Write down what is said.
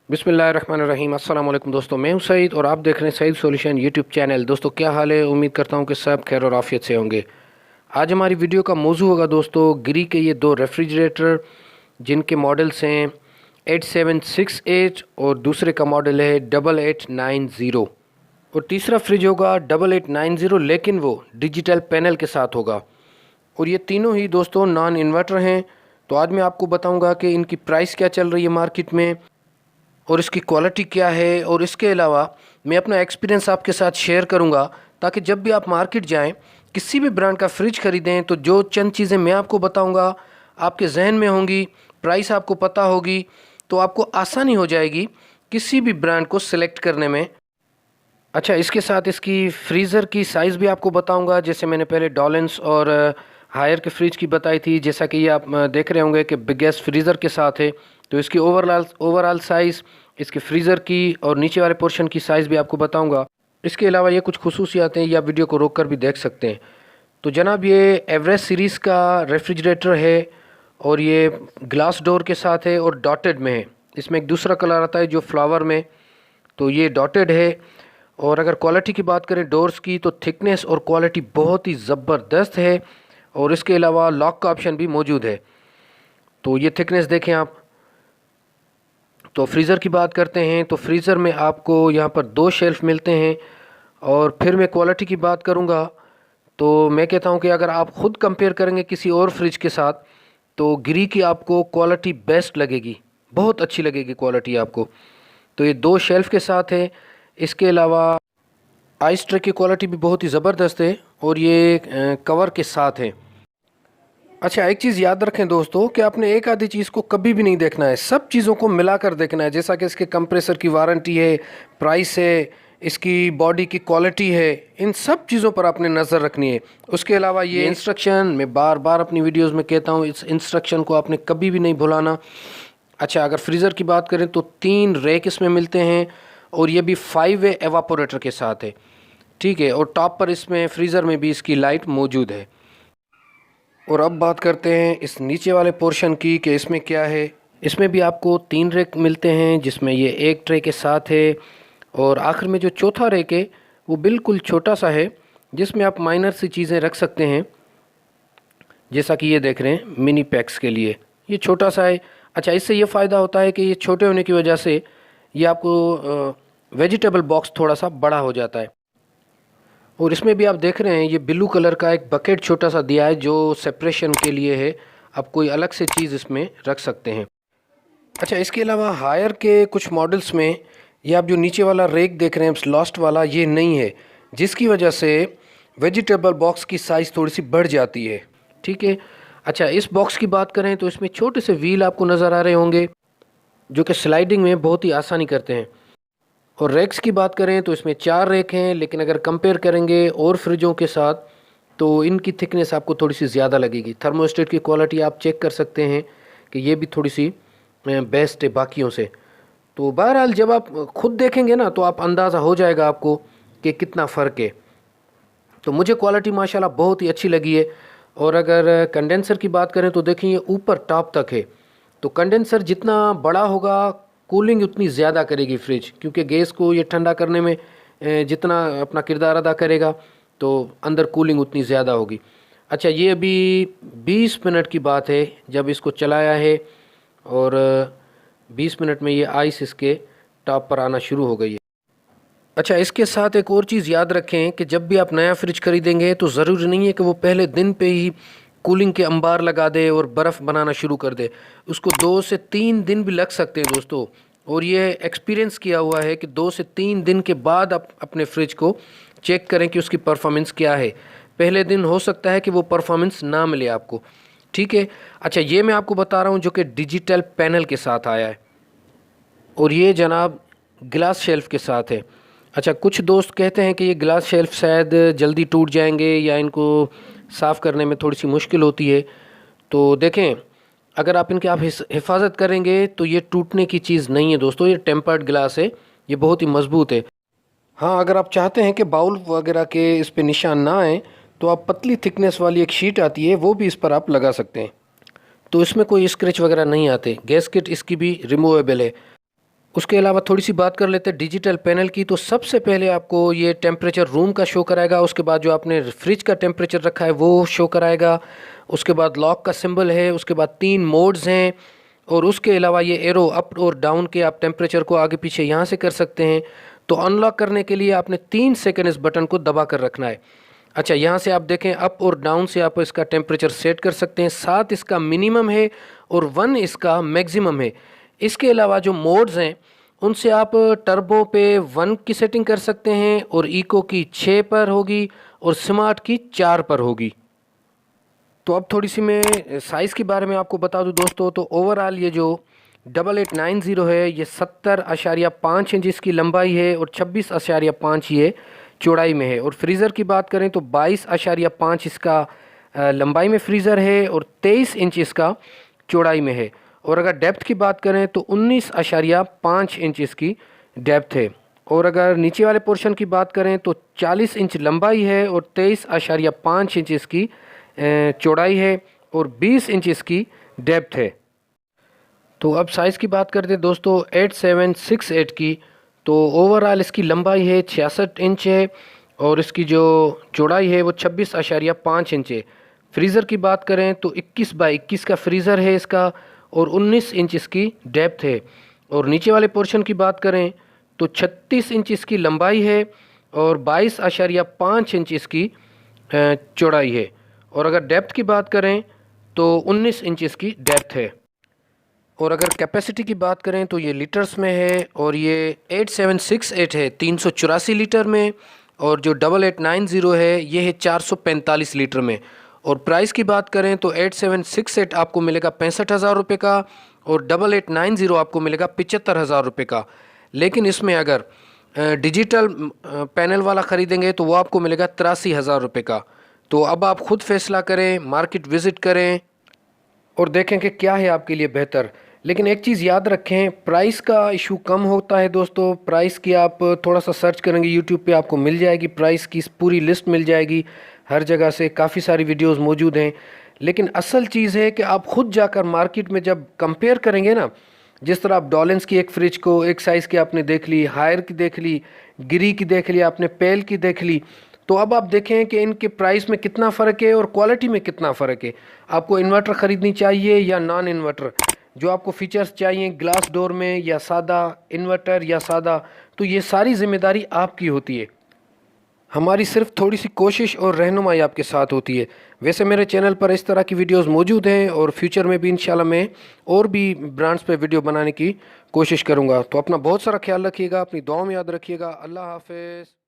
बिस्मिल्लाहिर्रहमानिर्रहीम। अस्सलाम वालेकुम दोस्तों, मैं हूं सईद और आप देख रहे हैं सईद सॉल्यूशन यूट्यूब चैनल। दोस्तों क्या हाल है? उम्मीद करता हूं कि सब खैर और आफियत से होंगे। आज हमारी वीडियो का मौजू होगा दोस्तों गिरी के ये दो रेफ्रिजरेटर जिनके मॉडल्स हैं 8768 और दूसरे का मॉडल है 8890 और तीसरा फ्रिज होगा 8890 लेकिन वो डिजिटल पैनल के साथ होगा। और ये तीनों ही दोस्तों नॉन इन्वर्टर हैं। तो आज मैं आपको बताऊंगा कि इनकी प्राइस क्या चल रही है मार्केट में और इसकी क्वालिटी क्या है, और इसके अलावा मैं अपना एक्सपीरियंस आपके साथ शेयर करूंगा ताकि जब भी आप मार्केट जाएं किसी भी ब्रांड का फ्रिज ख़रीदें तो जो चंद चीज़ें मैं आपको बताऊंगा आपके जहन में होंगी, प्राइस आपको पता होगी, तो आपको आसानी हो जाएगी किसी भी ब्रांड को सिलेक्ट करने में। अच्छा, इसके साथ इसकी फ्रीज़र की साइज़ भी आपको बताऊंगा, जैसे मैंने पहले डॉलेंस और हायर के फ्रिज की बताई थी। जैसा कि ये आप देख रहे होंगे कि बिगेस्ट फ्रीज़र के साथ है, तो इसकी ओवरऑल साइज़, इसके फ्रीज़र की और नीचे वाले पोर्शन की साइज़ भी आपको बताऊंगा। इसके अलावा ये कुछ खुसूसियात हैं, ये आप वीडियो को रोक कर भी देख सकते हैं। तो जनाब ये एवरेस्ट सीरीज़ का रेफ्रिजरेटर है और ये ग्लास डोर के साथ है और डॉटेड में है। इसमें एक दूसरा कलर आता है जो फ्लावर में, तो ये डॉटेड है। और अगर क्वालिटी की बात करें डोर्स की तो थिकनेस और क्वालिटी बहुत ही ज़बरदस्त है और इसके अलावा लॉक का ऑप्शन भी मौजूद है। तो ये थिकनेस देखें आप। तो फ्रीज़र की बात करते हैं तो फ्रीज़र में आपको यहाँ पर दो शेल्फ मिलते हैं। और फिर मैं क्वालिटी की बात करूँगा तो मैं कहता हूँ कि अगर आप ख़ुद कंपेयर करेंगे किसी और फ्रिज के साथ तो गिरी की आपको क्वालिटी बेस्ट लगेगी, बहुत अच्छी लगेगी क्वालिटी आपको। तो ये दो शेल्फ के साथ है। इसके अलावा आइस ट्रे की क्वालिटी भी बहुत ही ज़बरदस्त है और ये कवर के साथ है। अच्छा, एक चीज़ याद रखें दोस्तों कि आपने एक आधी चीज़ को कभी भी नहीं देखना है, सब चीज़ों को मिलाकर देखना है। जैसा कि इसके कंप्रेसर की वारंटी है, प्राइस है, इसकी बॉडी की क्वालिटी है, इन सब चीज़ों पर आपने नज़र रखनी है। उसके अलावा ये इंस्ट्रक्शन मैं बार बार अपनी वीडियोस में कहता हूँ, इस इंस्ट्रक्शन को आपने कभी भी नहीं भुलाना। अच्छा, अगर फ्रीज़र की बात करें तो 3 रैक इसमें मिलते हैं और ये भी 5 वे एवापोरेटर के साथ है, ठीक है। और टॉप पर इसमें फ्रीज़र में भी इसकी लाइट मौजूद है। और अब बात करते हैं इस नीचे वाले पोर्शन की कि इसमें क्या है। इसमें भी आपको 3 रैक मिलते हैं जिसमें ये एक ट्रे के साथ है और आखिर में जो चौथा रैक है वो बिल्कुल छोटा सा है जिसमें आप माइनर सी चीज़ें रख सकते हैं। जैसा कि ये देख रहे हैं मिनी पैक्स के लिए ये छोटा सा है। अच्छा, इससे ये फ़ायदा होता है कि ये छोटे होने की वजह से ये आपको वेजिटेबल बॉक्स थोड़ा सा बड़ा हो जाता है। और इसमें भी आप देख रहे हैं ये ब्लू कलर का एक बकेट छोटा सा दिया है जो सेपरेशन के लिए है, आप कोई अलग से चीज़ इसमें रख सकते हैं। अच्छा, इसके अलावा हायर के कुछ मॉडल्स में ये आप जो नीचे वाला रेक देख रहे हैं लॉस्ट वाला, ये नहीं है, जिसकी वजह से वेजिटेबल बॉक्स की साइज़ थोड़ी सी बढ़ जाती है, ठीक है। अच्छा, इस बॉक्स की बात करें तो इसमें छोटे से व्हील आपको नज़र आ रहे होंगे जो कि स्लाइडिंग में बहुत ही आसानी करते हैं। और रैक्स की बात करें तो इसमें 4 रैक हैं, लेकिन अगर कंपेयर करेंगे और फ्रिजों के साथ तो इनकी थिकनेस आपको थोड़ी सी ज़्यादा लगेगी। थर्मोस्टेट की क्वालिटी आप चेक कर सकते हैं कि ये भी थोड़ी सी बेस्ट है बाकियों से। तो बहरहाल जब आप खुद देखेंगे ना तो आप अंदाज़ा हो जाएगा आपको कि कितना फ़र्क है। तो मुझे क्वालिटी माशाल्लाह बहुत ही अच्छी लगी है। और अगर कंडेंसर की बात करें तो देखिए ये ऊपर टॉप तक है, तो कंडेंसर जितना बड़ा होगा कूलिंग उतनी ज़्यादा करेगी फ्रिज, क्योंकि गैस को ये ठंडा करने में जितना अपना किरदार अदा करेगा तो अंदर कूलिंग उतनी ज़्यादा होगी। अच्छा, ये अभी 20 मिनट की बात है जब इसको चलाया है और 20 मिनट में ये आइस इसके टॉप पर आना शुरू हो गई है। अच्छा, इसके साथ एक और चीज़ याद रखें कि जब भी आप नया फ्रिज खरीदेंगे तो ज़रूरी नहीं है कि वो पहले दिन पे ही कूलिंग के अंबार लगा दे और बर्फ़ बनाना शुरू कर दे। उसको 2 से 3 दिन भी लग सकते हैं दोस्तों। और ये एक्सपीरियंस किया हुआ है कि 2 से 3 दिन के बाद आप अपने फ्रिज को चेक करें कि उसकी परफॉर्मेंस क्या है। पहले दिन हो सकता है कि वो परफॉर्मेंस ना मिले आपको, ठीक है। अच्छा, ये मैं आपको बता रहा हूँ जो कि डिजिटल पैनल के साथ आया है और ये जनाब ग्लास शेल्फ के साथ है। अच्छा, कुछ दोस्त कहते हैं कि ये ग्लास शेल्फ शायद जल्दी टूट जाएंगे या इनको साफ़ करने में थोड़ी सी मुश्किल होती है। तो देखें, अगर आप इनकी आप हिफाजत करेंगे तो ये टूटने की चीज़ नहीं है दोस्तों, ये टेम्पर्ड ग्लास है, ये बहुत ही मज़बूत है। हाँ, अगर आप चाहते हैं कि बाउल वगैरह के इस पे निशान ना आए तो आप पतली थिकनेस वाली एक शीट आती है वो भी इस पर आप लगा सकते हैं, तो इसमें कोई स्क्रैच वगैरह नहीं आते। गैस्केट इसकी भी रिमूवेबल है। उसके अलावा थोड़ी सी बात कर लेते हैं डिजिटल पैनल की। तो सबसे पहले आपको ये टेम्परेचर रूम का शो कराएगा, उसके बाद जो आपने फ्रिज का टेम्परेचर रखा है वो शो कराएगा, उसके बाद लॉक का सिंबल है, उसके बाद 3 मोड्स हैं, और उसके अलावा ये एरो अप और डाउन के आप टेम्परेचर को आगे पीछे यहाँ से कर सकते हैं। तो अनलॉक करने के लिए आपने 3 सेकंड इस बटन को दबा कर रखना है। अच्छा, यहाँ से आप देखें अप और डाउन से आप इसका टेम्परेचर सेट कर सकते हैं। 7 इसका मिनिमम है और 1 इसका मैक्सिमम है। इसके अलावा जो मोड्स हैं उनसे आप टर्बो पे 1 की सेटिंग कर सकते हैं, और इको की 6 पर होगी, और स्मार्ट की 4 पर होगी। तो अब थोड़ी सी मैं साइज़ के बारे में आपको बता दूं दोस्तों। तो ओवरऑल ये जो 8890 है ये 70.5 इंच इसकी लंबाई है और 26.5 ये चौड़ाई में है। और फ्रीज़र की बात करें तो 22.5 इसका लंबाई में फ्रीज़र है और 23 इंच इसका चौड़ाई में है। और अगर डेप्थ की बात करें तो 19.5 इंच इसकी डेप्थ है। और अगर नीचे वाले पोर्शन की बात करें तो 40 इंच लंबाई है और 23.5 इंच इसकी चौड़ाई है और 20 इंच इसकी डेप्थ है। तो अब साइज़ की बात करते हैं दोस्तों 8768 की। तो ओवरऑल इसकी लंबाई है 66 इंच है और इसकी जो चौड़ाई है वो 26.5 इंच है। फ्रीज़र की बात करें तो 21x21 का फ्रीज़र है इसका और 19 इंच इसकी डेप्थ है। और नीचे वाले पोर्शन की बात करें तो 36 इंच इसकी लंबाई है और 22.5 इंच इसकी चौड़ाई है। और अगर डेप्थ की बात करें तो 19 इंच इसकी डेप्थ है। और अगर कैपेसिटी की बात करें तो ये लीटर्स में है और ये 8768 है 384 लीटर में, और जो 8890 है ये है 445 लीटर में। और प्राइस की बात करें तो 8768 आपको मिलेगा 65,000 रुपये का और 8890 आपको मिलेगा 75,000 रुपये का। लेकिन इसमें अगर डिजिटल पैनल वाला ख़रीदेंगे तो वो आपको मिलेगा 83,000 रुपये का। तो अब आप ख़ुद फैसला करें, मार्केट विज़िट करें और देखें कि क्या है आपके लिए बेहतर। लेकिन एक चीज़ याद रखें, प्राइस का इशू कम होता है दोस्तों। प्राइस की आप थोड़ा सा सर्च करेंगे यूट्यूब पे आपको मिल जाएगी, प्राइस की पूरी लिस्ट मिल जाएगी हर जगह से, काफ़ी सारी वीडियोस मौजूद हैं। लेकिन असल चीज़ है कि आप ख़ुद जाकर मार्केट में जब कंपेयर करेंगे ना, जिस तरह आप डॉलेंस की एक फ्रिज को एक साइज़ की आपने देख ली, हायर की देख ली, गिरी की देख ली, आपने पेल की देख ली, तो अब आप देखें कि इनके प्राइस में कितना फ़र्क है और क्वालिटी में कितना फ़र्क है। आपको इन्वर्टर ख़रीदनी चाहिए या नॉन इन्वर्टर, जो आपको फीचर्स चाहिए ग्लास डोर में या सादा इन्वर्टर या सादा, तो ये सारी ज़िम्मेदारी आपकी होती है। हमारी सिर्फ थोड़ी सी कोशिश और रहनुमाई आपके साथ होती है। वैसे मेरे चैनल पर इस तरह की वीडियोस मौजूद हैं और फ्यूचर में भी इंशाल्लाह मैं और भी ब्रांड्स पे वीडियो बनाने की कोशिश करूँगा। तो अपना बहुत सारा ख्याल रखिएगा, अपनी दुआ में याद रखिएगा। अल्लाह हाफ़िज़।